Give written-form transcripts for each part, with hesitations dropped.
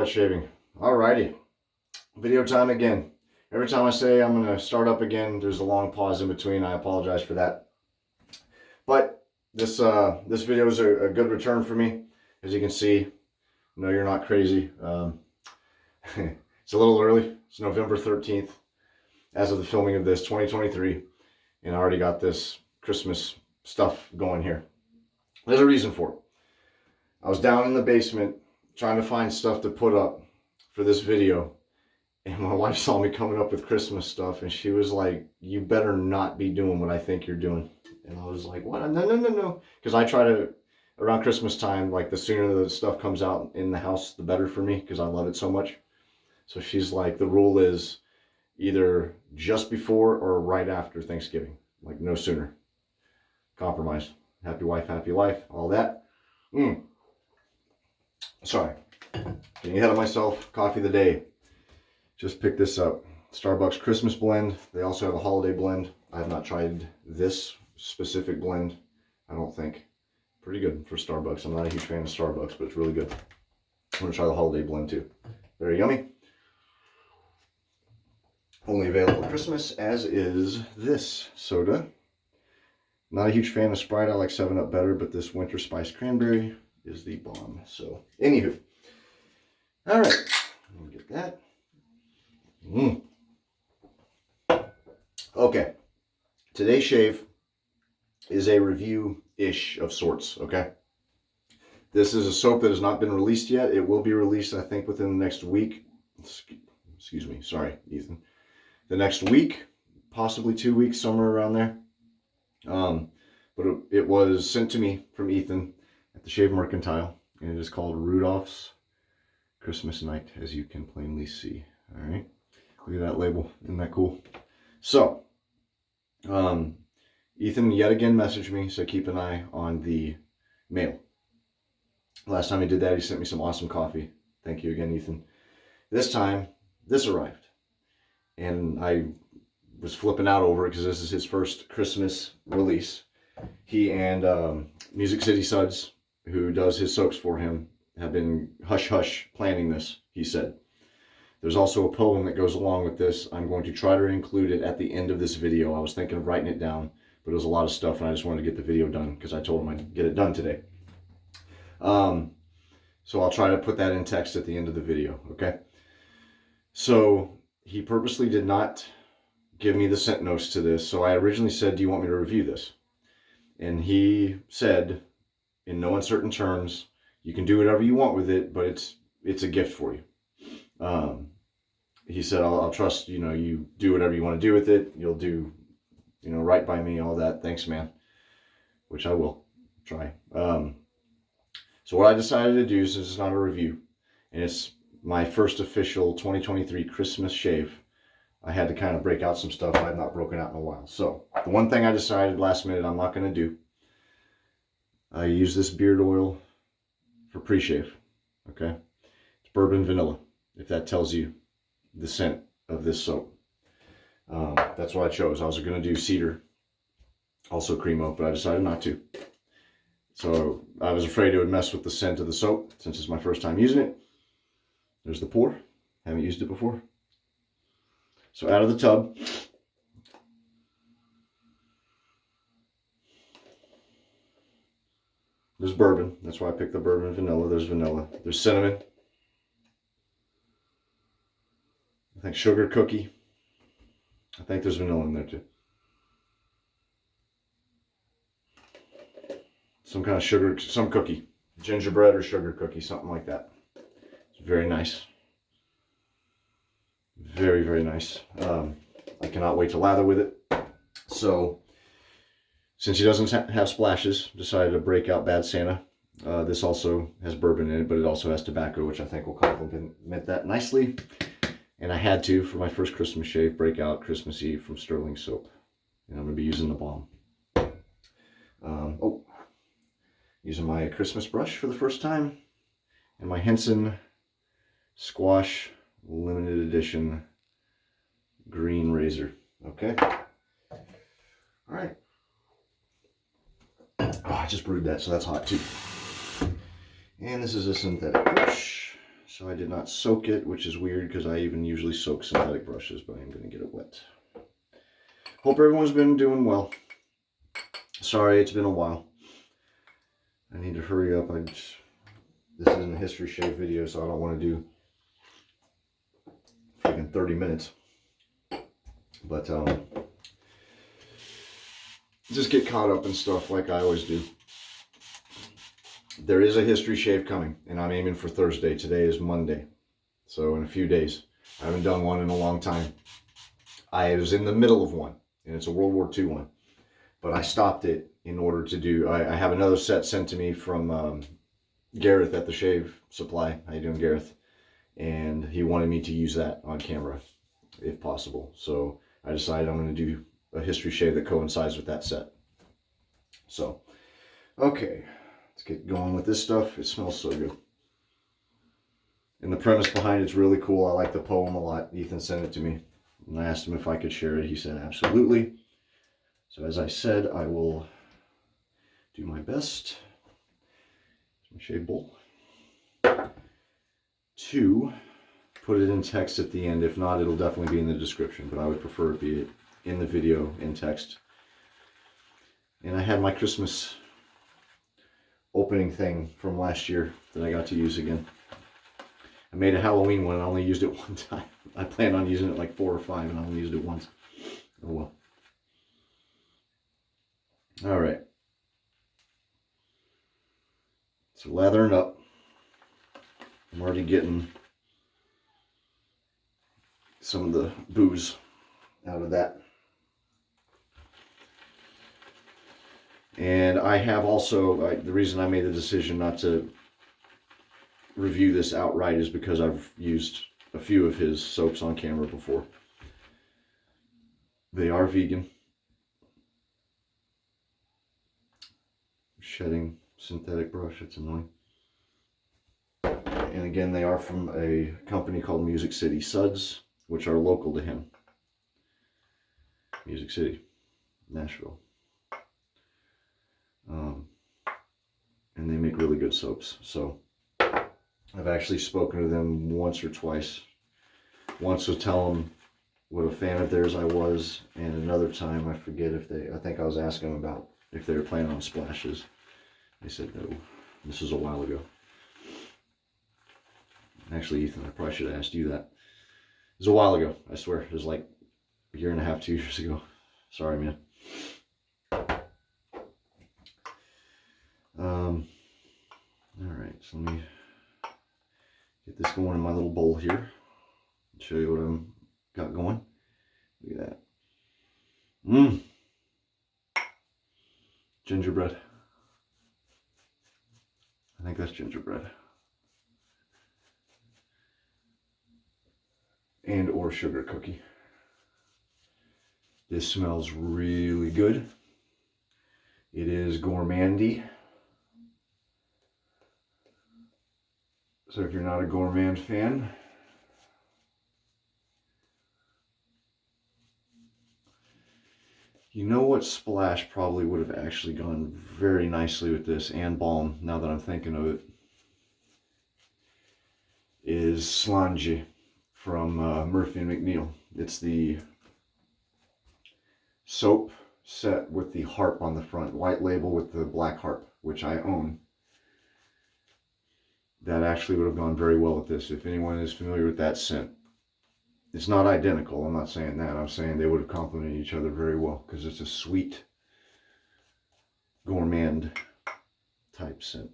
wet shaving. Alrighty, video time again. Every time I say I'm going to start up again, there's a long pause in between. I apologize for that. But this video is a good return for me. As you can see, no, you're not crazy. It's a little early. It's November 13th, as of the filming of this, 2023. And I already got this Christmas stuff going here. There's a reason for it. I was down in the basement trying to find stuff to put up for this video, and my wife saw me coming up with Christmas stuff, and she was like, you better not be doing what I think you're doing. And I was like, what? No. Because I try to, around Christmas time, like the sooner the stuff comes out in the house, the better for me, because I love it so much. So she's like, the rule is either just before or right after Thanksgiving, like no sooner. Compromise. Happy wife, happy life, all that. Sorry, getting ahead of myself. Coffee of the day. Just picked this up. Starbucks Christmas blend. They also have a holiday blend. I have not tried this specific blend, I don't think. Pretty good for Starbucks. I'm not a huge fan of Starbucks, but it's really good. I'm going to try the holiday blend too. Very yummy. Only available at Christmas, as is this soda. Not a huge fan of Sprite. I like 7-Up better, but this winter spice cranberry is the bomb. So, anywho. All right. Let me get that. Okay. Today's shave is a review-ish of sorts, okay? This is a soap that has not been released yet. It will be released, I think, within the next week. Excuse me. Sorry, Ethan. The next week, possibly 2 weeks, somewhere around there. But it was sent to me from Ethan at the Shave Mercantile, and it is called Rudolph's Christmas Night, as you can plainly see. All right, look at that label. Isn't that cool? So, Ethan yet again messaged me, so keep an eye on the mail. Last time he did that, he sent me some awesome coffee. Thank you again, Ethan. This time, this arrived, and I was flipping out over it because this is his first Christmas release. He and Music City Suds, who does his soaps for him, have been hush-hush planning this, he said. There's also a poem that goes along with this. I'm going to try to include it at the end of this video. I was thinking of writing it down, but it was a lot of stuff, and I just wanted to get the video done because I told him I'd get it done today. So I'll try to put that in text at the end of the video, okay? So he purposely did not give me the scent notes to this. So I originally said, do you want me to review this? And he said, in no uncertain terms, you can do whatever you want with it, but it's a gift for you. He said, I'll trust, you do whatever you want to do with it. You'll do, right by me, all that. Thanks, man. Which I will try. So what I decided to do is, this is not a review, and it's my first official 2023 Christmas shave. I had to kind of break out some stuff I have not broken out in a while. So the one thing I decided last minute I'm not going to do, I use this beard oil for pre-shave. Okay, it's bourbon vanilla, if that tells you the scent of this soap. That's what I chose. I was going to do cedar, also cream oak, but I decided not to. So I was afraid it would mess with the scent of the soap since it's my first time using it. There's the pour. Haven't used it before. So out of the tub, there's bourbon. That's why I picked the bourbon and vanilla. There's vanilla. There's cinnamon. I think sugar cookie. I think there's vanilla in there too. Some kind of sugar, some cookie. Gingerbread or sugar cookie, something like that. It's very nice. Very, very nice. I cannot wait to lather with it. So, since he doesn't have splashes, decided to break out Bad Santa. This also has bourbon in it, but it also has tobacco, which I think will complement that nicely. And I had to, for my first Christmas shave, break out Christmas Eve from Sterling Soap. And I'm going to be using the balm. Using my Christmas brush for the first time. And my Henson Squash limited edition green razor. Okay. All right. Oh, I just brewed that, so that's hot too. And this is a synthetic brush. So I did not soak it, which is weird because I even usually soak synthetic brushes, but I'm going to get it wet. Hope everyone's been doing well. Sorry, it's been a while. I need to hurry up. This isn't a history shave video, so I don't want to do freaking 30 minutes. But just get caught up in stuff like I always do. There is a history shave coming, and I'm aiming for Thursday. Today is Monday, so in a few days. I haven't done one in a long time. I was in the middle of one, and it's a World War II one, but I stopped it in order to do. I have another set sent to me from Gareth at the Shave Supply. How you doing, Gareth? And he wanted me to use that on camera, if possible. So I decided I'm going to do a history shave that coincides with that set. So, okay. Let's get going with this stuff. It smells so good. And the premise behind it's really cool. I like the poem a lot. Ethan sent it to me. And I asked him if I could share it. He said absolutely. So as I said, I will do my best. My shave bowl. To put it in text at the end. If not, it'll definitely be in the description. But I would prefer it be in the video in text. And I had my Christmas opening thing from last year that I got to use again. I made a Halloween one and I only used it one time. I planned on using it like 4 or 5 and I only used it once. Oh well. Alright. So lathering up. I'm already getting some of the booze out of that. And I have also, the reason I made the decision not to review this outright is because I've used a few of his soaps on camera before. They are vegan. Shedding synthetic brush, it's annoying. And again, they are from a company called Music City Suds, which are local to him. Music City, Nashville. And they make really good soaps. So I've actually spoken to them once or twice. Once to tell them what a fan of theirs I was, and another time I forget if I think I was asking them about if they were planning on splashes. They said no. This was a while ago. Actually, Ethan, I probably should have asked you that. It was a while ago, I swear. It was like a year and a half, 2 years ago. Sorry, man. Alright, so let me get this going in my little bowl here. Show you what I'm got going. Look at that. Gingerbread. I think that's gingerbread. And or sugar cookie. This smells really good. It is gourmandy. So if you're not a gourmand fan, you know what splash probably would have actually gone very nicely with this, and balm, now that I'm thinking of it, is Slange from Murphy & McNeil. It's the soap set with the harp on the front, white label with the black harp, which I own. That actually would have gone very well with this. If anyone is familiar with that scent, it's not identical. I'm not saying that. I'm saying they would have complemented each other very well because it's a sweet gourmand type scent.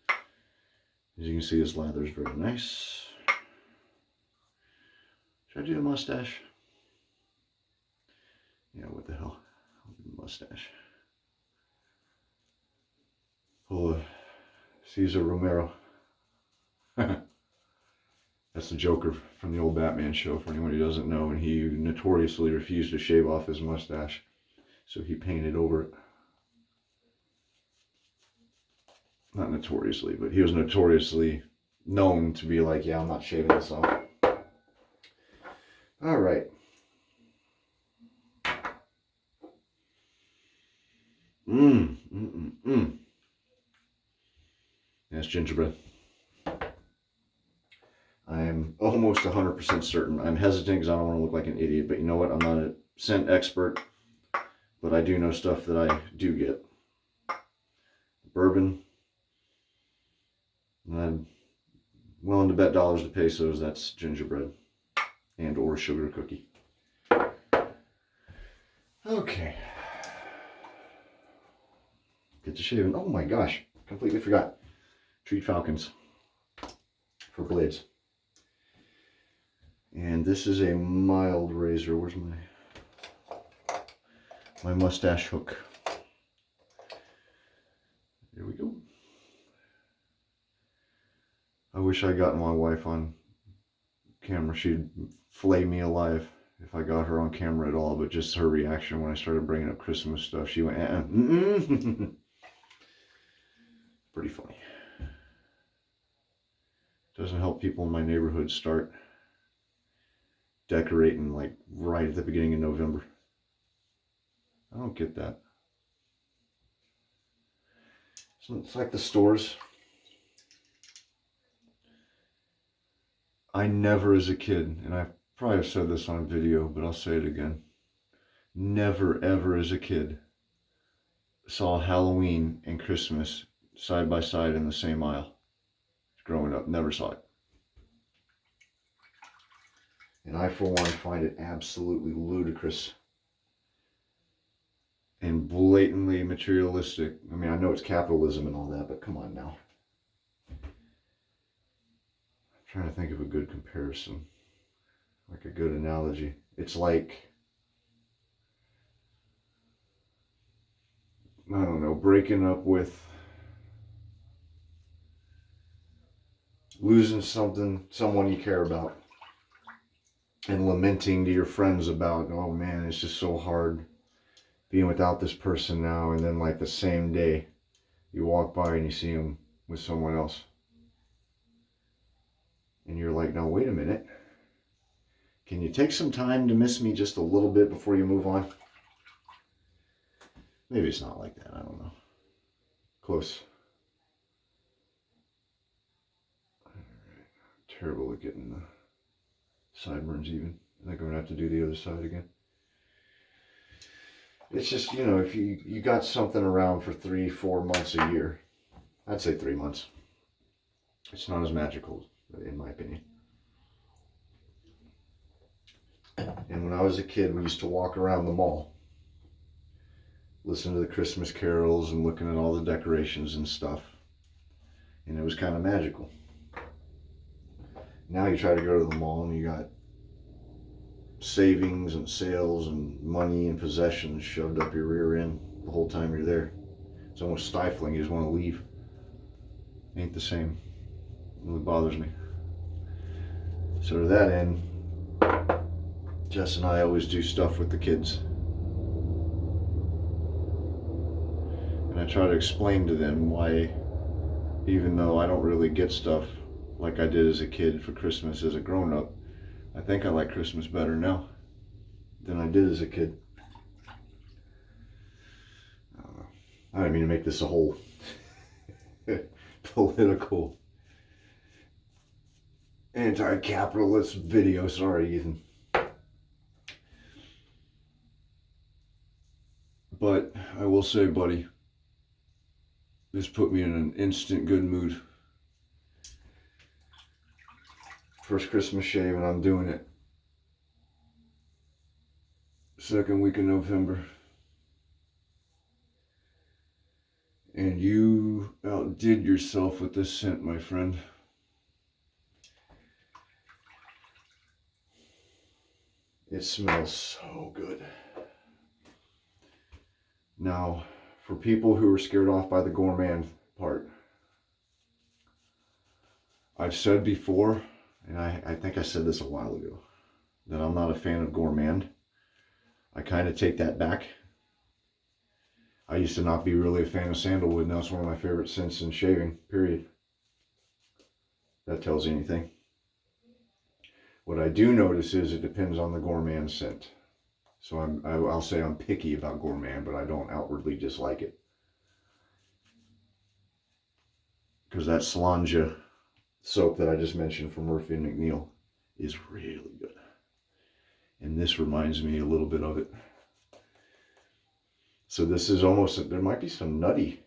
As you can see, this lather is very nice. Should I do the mustache? Yeah, what the hell? I'll do the mustache. Pull a Cesar Romero. That's the Joker from the old Batman show, for anyone who doesn't know, and he notoriously refused to shave off his mustache, so he painted over it. Not notoriously, but he was notoriously known to be like, yeah, I'm not shaving this off. All right. That's gingerbread. almost 100% certain. I'm hesitant because I don't want to look like an idiot, but you know what? I'm not a scent expert, but I do know stuff that I do get. Bourbon. And I'm willing to bet dollars to pesos that's gingerbread and or sugar cookie. Okay. Get to shaving. Oh my gosh, completely forgot. Treat falcons for blades. And this is a mild razor. Where's my mustache hook? There we go. I wish I got my wife on camera. She'd flay me alive if I got her on camera at all, but just her reaction when I started bringing up Christmas stuff, she went, Pretty funny. Doesn't help people in my neighborhood start decorating like right at the beginning of November. I don't get that. So it's like the stores. I never as a kid, and I probably have said this on video, but I'll say it again. Never ever as a kid saw Halloween and Christmas side by side in the same aisle. Growing up, never saw it. And I, for one, find it absolutely ludicrous and blatantly materialistic. I mean, I know it's capitalism and all that, but come on now. I'm trying to think of a good comparison, like a good analogy. It's like, I don't know, breaking up with, losing someone you care about, and lamenting to your friends about, oh man, it's just so hard being without this person now, and then like the same day you walk by and you see them with someone else. And you're like, no, wait a minute. Can you take some time to miss me just a little bit before you move on? Maybe it's not like that, I don't know. Close. Terrible at getting the sideburns even. I think I'm gonna have to do the other side again. It's just, you know, if you got something around for 3-4 months a year, I'd say 3 months. It's not as magical, in my opinion. And when I was a kid, we used to walk around the mall, listen to the Christmas carols and looking at all the decorations and stuff. And it was kind of magical. Now you try to go to the mall and you got savings and sales and money and possessions shoved up your rear end the whole time you're there. It's almost stifling. You just want to leave. Ain't the same. It really bothers me. So to that end, Jess and I always do stuff with the kids. And I try to explain to them why, even though I don't really get stuff like I did as a kid for Christmas as a grown-up, I think I like Christmas better now than I did as a kid. I don't know. I didn't mean to make this a whole political, anti-capitalist video. Sorry, Ethan. But I will say, buddy, this put me in an instant good mood. First Christmas shave, and I'm doing it. Second week of November. And you outdid yourself with this scent, my friend. It smells so good. Now, for people who are scared off by the gourmand part, I've said before, and I think I said this a while ago, that I'm not a fan of gourmand. I kind of take that back. I used to not be really a fan of sandalwood, and that's one of my favorite scents in shaving, period. That tells you anything. What I do notice is it depends on the gourmand scent. So I'll say I'm picky about gourmand, but I don't outwardly dislike it. Because that Solange soap that I just mentioned from Murphy & McNeil is really good. And this reminds me a little bit of it. So this is almost, there might be some nutty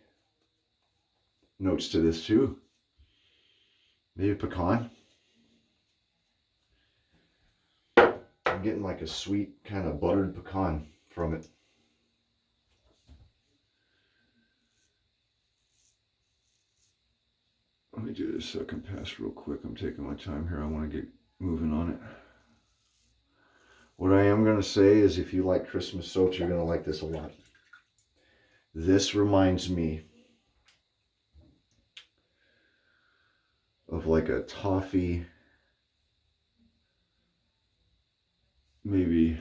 notes to this too. Maybe pecan. I'm getting like a sweet kind of buttered pecan from it. Let me do this second pass real quick. I'm taking my time here. I want to get moving on it. What I am going to say is if you like Christmas soaps, you're going to like this a lot. This reminds me of like a toffee, maybe.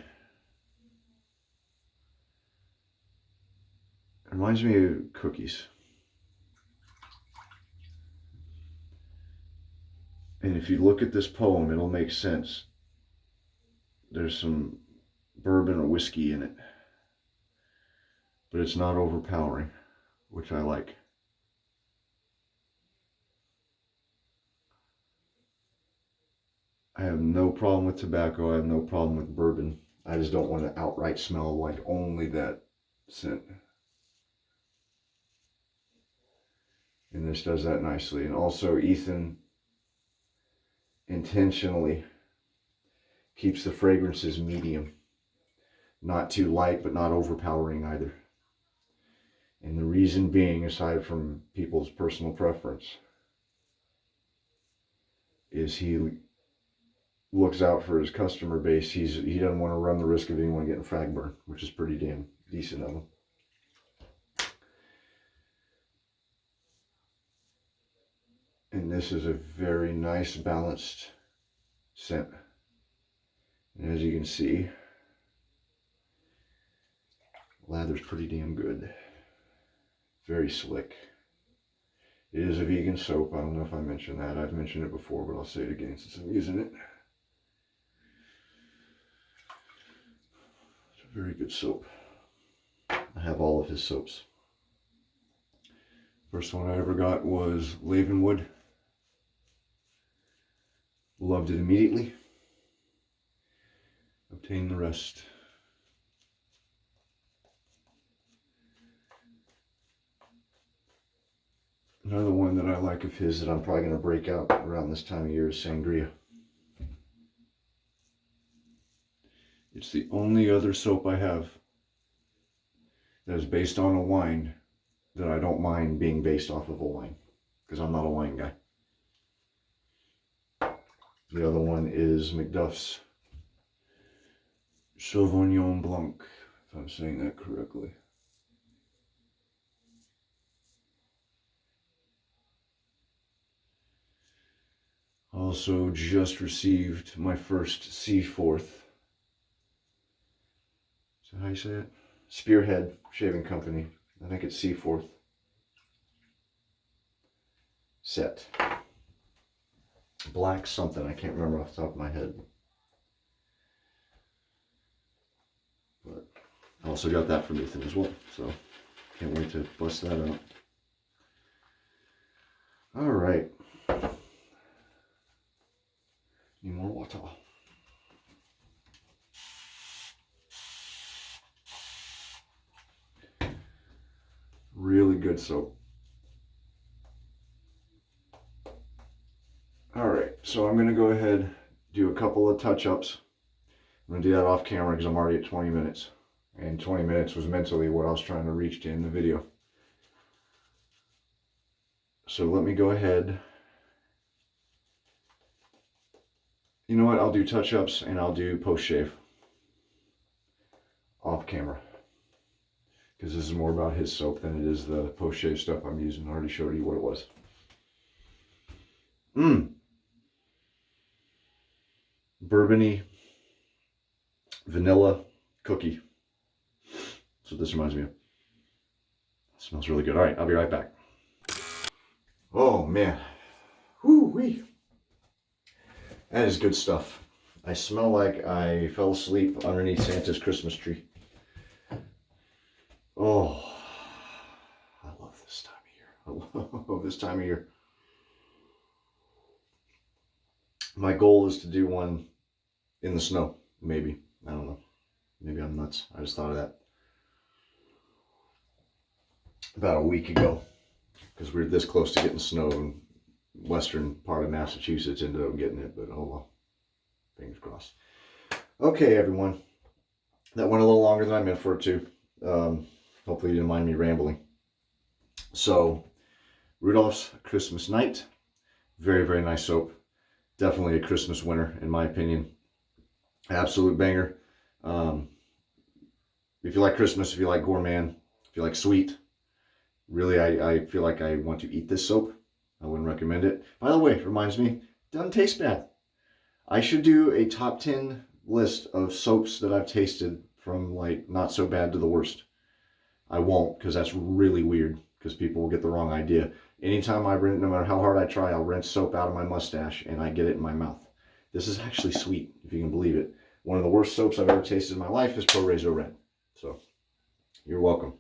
It reminds me of cookies. And if you look at this poem, it'll make sense. There's some bourbon or whiskey in it, but it's not overpowering, which I like. I have no problem with tobacco. I have no problem with bourbon. I just don't want to outright smell like only that scent. And this does that nicely. And also Ethan intentionally keeps the fragrances medium. Not too light, but not overpowering either. And the reason being, aside from people's personal preference, is he looks out for his customer base. He doesn't want to run the risk of anyone getting frag burn, which is pretty damn decent of him. And this is a very nice balanced scent. And as you can see, lather's pretty damn good. Very slick. It is a vegan soap. I don't know if I mentioned that. I've mentioned it before, but I'll say it again since I'm using it. It's a very good soap. I have all of his soaps. First one I ever got was Lavenwood. Loved it immediately. Obtained the rest. Another one that I like of his that I'm probably going to break out around this time of year is Sangria. It's the only other soap I have that is based on a wine that I don't mind being based off of a wine, because I'm not a wine guy. The other one is Macduff's Sauvignon Blanc, if I'm saying that correctly. Also just received my first Seaforth. Is that how you say it? Spearhead Shaving Company. I think it's Seaforth. Set. Black something. I can't remember off the top of my head. But I also got that from Ethan as well. So can't wait to bust that out. All right. Need more water. Really good soap. All right, so I'm gonna go ahead, do a couple of touch-ups. I'm gonna do that off camera because I'm already at 20 minutes. And 20 minutes was mentally what I was trying to reach to in the video. So let me go ahead. You know what, I'll do touch-ups and I'll do post-shave off camera. Because this is more about his soap than it is the post-shave stuff I'm using. I already showed you what it was. Bourbony, vanilla cookie. That's what this reminds me of. It smells really good. All right, I'll be right back. Oh man, whoo-wee. That is good stuff. I smell like I fell asleep underneath Santa's Christmas tree. Oh, I love this time of year. I love this time of year. My goal is to do one in the snow, maybe. I don't know. Maybe I'm nuts. I just thought of that about a week ago, because we were this close to getting snow in western part of Massachusetts. Ended up getting it, but oh well. Fingers crossed. Okay, everyone. That went a little longer than I meant for it to. Hopefully you didn't mind me rambling. So, Rudolph's Christmas Night. Very, very nice soap. Definitely a Christmas winner, in my opinion. Absolute banger. If you like Christmas, if you like gourmand, if you like sweet, really, I feel like I want to eat this soap. I wouldn't recommend it. By the way, it reminds me, doesn't taste bad. I should do a top 10 list of soaps that I've tasted from like not so bad to the worst. I won't, because that's really weird, because people will get the wrong idea. Anytime I rinse, no matter how hard I try, I'll rinse soap out of my mustache and I get it in my mouth. This is actually sweet, if you can believe it. One of the worst soaps I've ever tasted in my life is Pro Rezo Red. So, you're welcome.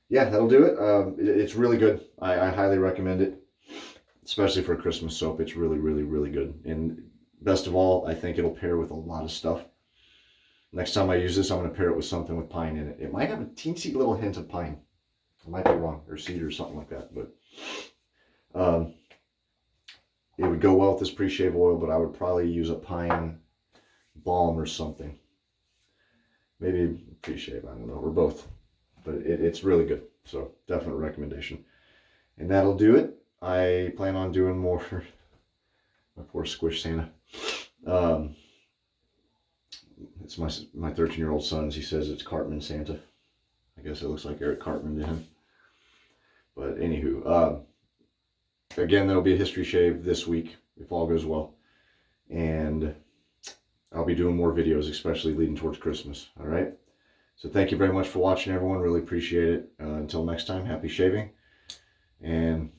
Yeah, that'll do it. It's really good. I highly recommend it, especially for a Christmas soap. It's really, really, really good. And best of all, I think it'll pair with a lot of stuff. Next time I use this, I'm going to pair it with something with pine in it. It might have a teensy little hint of pine. I might be wrong, or cedar or something like that. But it would go well with this pre-shave oil, but I would probably use a pine balm or something. Maybe pre-shave, I don't know, or both. But it's really good. So definite recommendation. And that'll do it. I plan on doing more. My poor squish Santa. It's my 13-year-old son's. He says it's Cartman Santa. I guess it looks like Eric Cartman to him. But anywho, again, there'll be a history shave this week if all goes well. And I'll be doing more videos, especially leading towards Christmas. All right. So thank you very much for watching, everyone. Really appreciate it. Until next time, happy shaving. And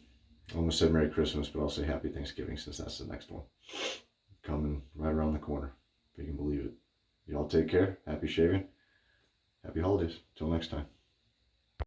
I almost said Merry Christmas, but I'll say Happy Thanksgiving since that's the next one. Coming right around the corner, if you can believe it. Y'all take care. Happy shaving. Happy holidays. Till next time.